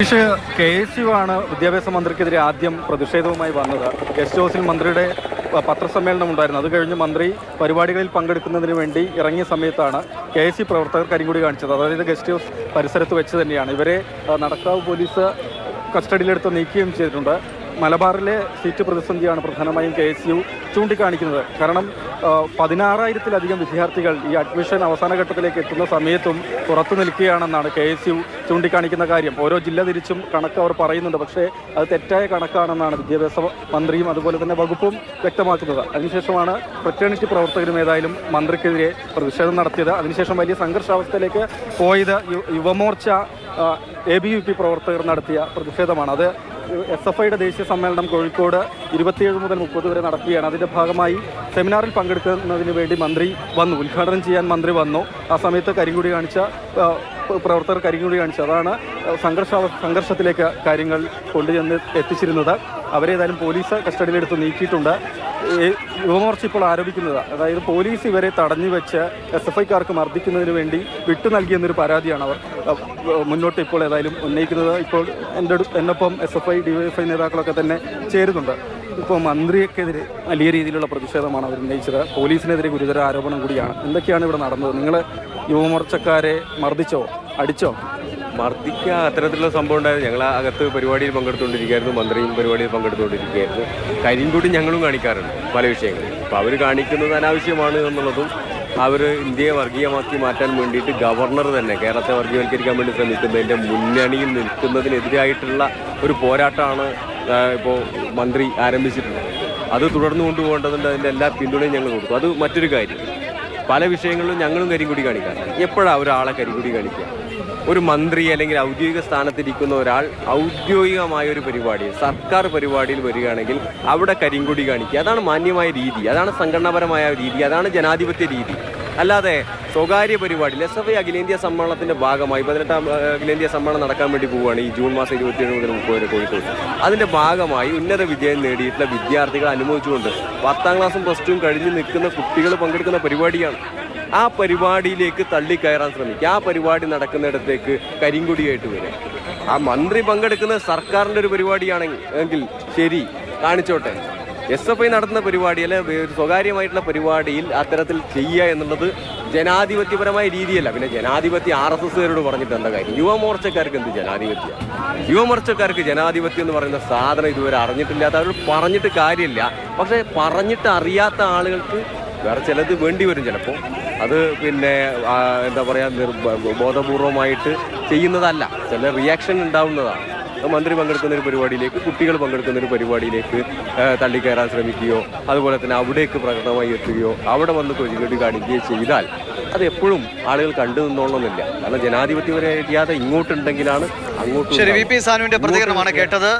Aneesh, KSU ആണ് വിദ്യാഭ്യാസ മന്ത്രിക്കെതിരെ ആദ്യം പ്രതിഷേധവുമായി വന്നത്. ഗസ്റ്റ് ഹൗസിൽ മന്ത്രിയുടെ പത്രസമ്മേളനം ഉണ്ടായിരുന്നു. അത് കഴിഞ്ഞ് മന്ത്രി പരിപാടികളിൽ പങ്കെടുക്കുന്നതിന് വേണ്ടി ഇറങ്ങിയ സമയത്താണ് KSU പ്രവർത്തകർ കരിങ്കൊടി കാണിച്ചത്. അതായത് ഗസ്റ്റ് ഹൗസ് പരിസരത്ത് വെച്ച് തന്നെയാണ്. ഇവരെ നടക്കാവ് പോലീസ് കസ്റ്റഡിയിലെടുത്ത് നീക്കുകയും ചെയ്തിട്ടുണ്ട്. മലബാറിലെ സീറ്റ് പ്രതിസന്ധിയാണ് പ്രധാനമായും KSU ചൂണ്ടിക്കാണിക്കുന്നത്. കാരണം 16,000-ത്തിലധികം വിദ്യാർത്ഥികൾ ഈ അഡ്മിഷൻ അവസാന ഘട്ടത്തിലേക്ക് എത്തുന്ന സമയത്തും പുറത്തു നിൽക്കുകയാണെന്നാണ് KSU ചൂണ്ടിക്കാണിക്കുന്ന കാര്യം. ഓരോ ജില്ല തിരിച്ചും കണക്ക് അവർ പറയുന്നുണ്ട്. പക്ഷേ അത് തെറ്റായ കണക്കാണെന്നാണ് വിദ്യാഭ്യാസ മന്ത്രിയും അതുപോലെ തന്നെ വകുപ്പും വ്യക്തമാക്കുന്നത്. അതിനുശേഷമാണ് ഫ്രറ്റേണിറ്റി പ്രവർത്തകരും ഏതായാലും മന്ത്രിക്കെതിരെ പ്രതിഷേധം നടത്തിയത്. അതിനുശേഷം വലിയ സംഘർഷാവസ്ഥയിലേക്ക് പോയത് യുവമോർച്ച ABVP പ്രവർത്തകർ നടത്തിയ പ്രതിഷേധമാണ്. അത് SFIയുടെ ദേശീയ സമ്മേളനം കോഴിക്കോട് 27 മുതൽ 30 വരെ നടക്കുകയാണ്. അതിൻ്റെ ഭാഗമായി സെമിനാറിൽ പങ്കെടുക്കുന്നതിന് വേണ്ടി മന്ത്രി വന്നു, ഉദ്ഘാടനം ചെയ്യാൻ മന്ത്രി വന്നു. ആ സമയത്ത് കരിങ്കൊടി കാണിച്ച പ്രവർത്തകർ കരിങ്കൊടി കാണിച്ചു. അതാണ് സംഘർഷത്തിലേക്ക് കാര്യങ്ങൾ കൊണ്ടുചെന്ന് എത്തിച്ചിരുന്നത്. അവരേതായാലും പോലീസ് കസ്റ്റഡിയിലെടുത്ത് നീക്കിയിട്ടുണ്ട്. യുവമോർച്ച ഇപ്പോൾ ആരോപിക്കുന്നത്, അതായത് പോലീസ് ഇവരെ തടഞ്ഞു വെച്ച് SFIക്കാർക്ക് മർദ്ദിക്കുന്നതിന് വേണ്ടി വിട്ടു നൽകിയെന്നൊരു പരാതിയാണ് അവർ മുന്നോട്ട് ഇപ്പോൾ ഏതായാലും ഉന്നയിക്കുന്നത്. ഇപ്പോൾ എന്നൊപ്പം SFI DYFI നേതാക്കളൊക്കെ തന്നെ ചേരുന്നുണ്ട്. ഇപ്പോൾ മന്ത്രിക്കെതിരെ വലിയ രീതിയിലുള്ള പ്രതിഷേധമാണ് അവർ ഉന്നയിച്ചത്. പോലീസിനെതിരെ ഗുരുതര ആരോപണം കൂടിയാണ്. എന്തൊക്കെയാണ് ഇവിടെ നടന്നത്? നിങ്ങൾ യുവമോർച്ചക്കാരെ മർദ്ദിച്ചോ, അടിച്ചോ? മർദ്ദിക്കുക അത്തരത്തിലുള്ള സംഭവം ഉണ്ടായത്. ഞങ്ങൾ അകത്ത് പരിപാടിയിൽ പങ്കെടുത്തുകൊണ്ടിരിക്കുകയായിരുന്നു, മന്ത്രിയും പരിപാടിയിൽ പങ്കെടുത്തുകൊണ്ടിരിക്കുകയായിരുന്നു. കരിങ്കൊടി ഞങ്ങളും കാണിക്കാറുണ്ട് പല വിഷയങ്ങളിൽ. അപ്പോൾ അവർ കാണിക്കുന്നത് അനാവശ്യമാണ് എന്നുള്ളതും അവർ ഇന്ത്യയെ വർഗീയമാക്കി മാറ്റാൻ വേണ്ടിയിട്ട് ഗവർണർ തന്നെ കേരളത്തെ വർഗീയവൽക്കരിക്കാൻ വേണ്ടി ശ്രമിക്കുന്നതിൻ്റെ മുന്നണിയിൽ നിൽക്കുന്നതിനെതിരായിട്ടുള്ള ഒരു പോരാട്ടമാണ് ഇപ്പോൾ മന്ത്രി ആരംഭിച്ചിട്ടുള്ളത്. അത് തുടർന്നു കൊണ്ടുപോകേണ്ടതുണ്ട്. അതിൻ്റെ എല്ലാ പിന്തുണയും ഞങ്ങൾ കൊടുക്കും. അത് മറ്റൊരു കാര്യം. പല വിഷയങ്ങളിലും ഞങ്ങളും കരിങ്കൊടി കാണിക്കാറുണ്ട്. എപ്പോഴാണ് ഒരാളെ കരിങ്കൊടി കാണിക്കുക? ഒരു മന്ത്രി അല്ലെങ്കിൽ ഔദ്യോഗിക സ്ഥാനത്തിരിക്കുന്ന ഒരാൾ ഔദ്യോഗികമായ ഒരു പരിപാടി, സർക്കാർ പരിപാടിയിൽ വരികയാണെങ്കിൽ അവിടെ കരിങ്കൊടി കാണിക്കുക. അതാണ് മാന്യമായ രീതി, അതാണ് സംഘടനാപരമായ രീതി, അതാണ് ജനാധിപത്യ രീതി. അല്ലാതെ സ്വകാര്യ പരിപാടിയിൽ SFI അഖിലേന്ത്യാ സമ്മേളനത്തിൻ്റെ ഭാഗമായി 18ാം അഖിലേന്ത്യാ സമ്മേളനം നടക്കാൻ വേണ്ടി പോവുകയാണ് ഈ ജൂൺ മാസം 27 മുതൽ 30 വരെ കോഴിക്കോട്. അതിൻ്റെ ഭാഗമായി ഉന്നത വിജയം നേടിയിട്ടുള്ള വിദ്യാർത്ഥികളെ അനുമോദിച്ചുകൊണ്ട് 10ാം ക്ലാസ്സും +2 കഴിഞ്ഞ് നിൽക്കുന്ന കുട്ടികൾ പങ്കെടുക്കുന്ന പരിപാടിയാണ്. ആ പരിപാടിയിലേക്ക് തള്ളിക്കയറാൻ ശ്രമിക്കുക. ആ പരിപാടി നടക്കുന്നിടത്തേക്ക് കരിങ്കൊടിയായിട്ട് വരിക. ആ മന്ത്രി പങ്കെടുക്കുന്നത് സർക്കാരിൻ്റെ ഒരു പരിപാടിയാണെങ്കിൽ ശരി, കാണിച്ചോട്ടെ. SFI നടത്തുന്ന പരിപാടി അല്ലെ സ്വകാര്യമായിട്ടുള്ള പരിപാടിയിൽ അത്തരത്തിൽ ചെയ്യുക എന്നുള്ളത് ജനാധിപത്യപരമായ രീതിയല്ല. പിന്നെ ജനാധിപത്യ RSSകാരോട് പറഞ്ഞിട്ട് എന്താ കാര്യം? യുവമോർച്ചക്കാർക്ക് എന്ത് ജനാധിപത്യം? യുവമോർച്ചക്കാർക്ക് ജനാധിപത്യം എന്ന് പറയുന്ന സാധനം ഇതുവരെ അറിഞ്ഞിട്ടില്ലാത്ത അവരോട് പറഞ്ഞിട്ട് കാര്യമില്ല. പക്ഷേ പറഞ്ഞിട്ട് അറിയാത്ത ആളുകൾക്ക് വേറെ ചിലത് വേണ്ടി വരും. ചിലപ്പോൾ അത് പിന്നെ എന്താ പറയുക, ബോധപൂർവമായിട്ട് ചെയ്യുന്നതല്ല, ചില റിയാക്ഷൻ ഉണ്ടാവുന്നതാണ്. മന്ത്രി പങ്കെടുക്കുന്ന ഒരു പരിപാടിയിലേക്ക്, കുട്ടികൾ പങ്കെടുക്കുന്ന ഒരു പരിപാടിയിലേക്ക് തള്ളിക്കയറാൻ ശ്രമിക്കുകയോ അതുപോലെ തന്നെ അവിടേക്ക് പ്രകടനമായി എത്തുകയോ അവിടെ വന്ന് കൊഴികേട് കാണിക്കുകയോ ചെയ്താൽ അത് എപ്പോഴും ആളുകൾ കണ്ടു നിന്നോളണമെന്നില്ല. കാരണം ജനാധിപത്യ മര്യാദ ഇങ്ങോട്ടുണ്ടെങ്കിലാണ് അങ്ങോട്ട്. ശരി, VP സാനുവിന്റെ പ്രതികരണമാണ് കേട്ടത്.